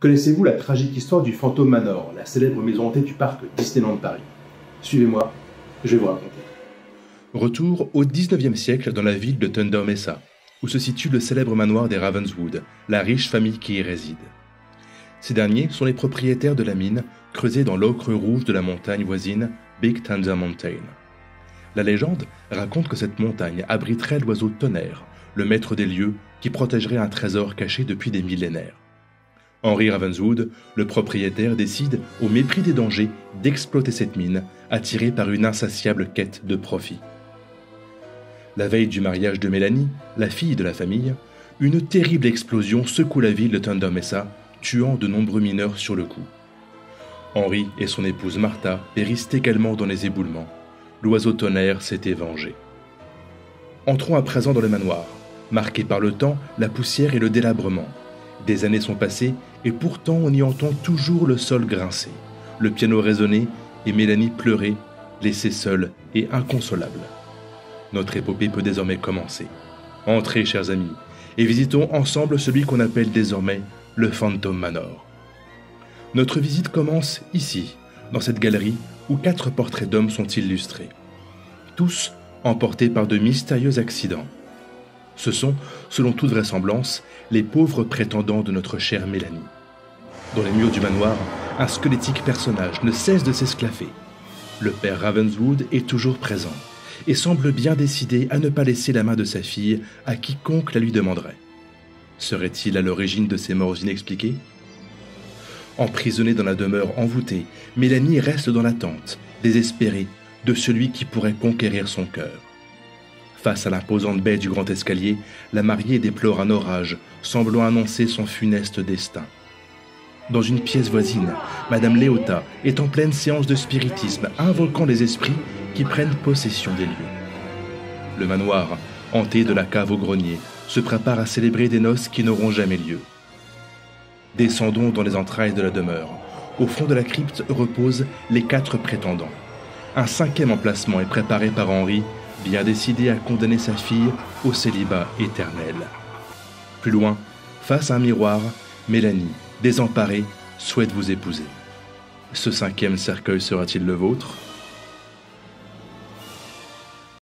Connaissez-vous la tragique histoire du Phantom Manor, la célèbre maison hantée du parc Disneyland Paris? Suivez-moi, je vais vous raconter. Retour au XIXe siècle dans la ville de Thunder Mesa, où se situe le célèbre manoir des Ravenswood, la riche famille qui y réside. Ces derniers sont les propriétaires de la mine creusée dans l'ocre rouge de la montagne voisine Big Thunder Mountain. La légende raconte que cette montagne abriterait l'oiseau Tonnerre, le maître des lieux qui protégerait un trésor caché depuis des millénaires. Henry Ravenswood, le propriétaire, décide, au mépris des dangers, d'exploiter cette mine, attiré par une insatiable quête de profit. La veille du mariage de Mélanie, la fille de la famille, une terrible explosion secoue la ville de Thunder Mesa, tuant de nombreux mineurs sur le coup. Henry et son épouse Martha périssent également dans les éboulements. L'oiseau Tonnerre s'était vengé. Entrons à présent dans le manoir, marqué par le temps, la poussière et le délabrement. Des années sont passées et pourtant on y entend toujours le sol grincer, le piano résonner et Mélanie pleurer, laissée seule et inconsolable. Notre épopée peut désormais commencer. Entrez, chers amis, et visitons ensemble celui qu'on appelle désormais le Phantom Manor. Notre visite commence ici, dans cette galerie où 4 portraits d'hommes sont illustrés. Tous emportés par de mystérieux accidents. Ce sont, selon toute vraisemblance, les pauvres prétendants de notre chère Mélanie. Dans les murs du manoir, un squelettique personnage ne cesse de s'esclaffer. Le père Ravenswood est toujours présent et semble bien décidé à ne pas laisser la main de sa fille à quiconque la lui demanderait. Serait-il à l'origine de ces morts inexpliquées? Emprisonnée dans la demeure envoûtée, Mélanie reste dans l'attente, désespérée, de celui qui pourrait conquérir son cœur. Face à l'imposante baie du grand escalier, la mariée déplore un orage, semblant annoncer son funeste destin. Dans une pièce voisine, Madame Léota est en pleine séance de spiritisme, invoquant les esprits qui prennent possession des lieux. Le manoir, hanté de la cave au grenier, se prépare à célébrer des noces qui n'auront jamais lieu. Descendons dans les entrailles de la demeure. Au fond de la crypte reposent les 4 prétendants. Un 5e emplacement est préparé par Henry, bien décidé à condamner sa fille au célibat éternel. Plus loin, face à un miroir, Mélanie, désemparée, souhaite vous épouser. Ce 5e cercueil sera-t-il le vôtre ?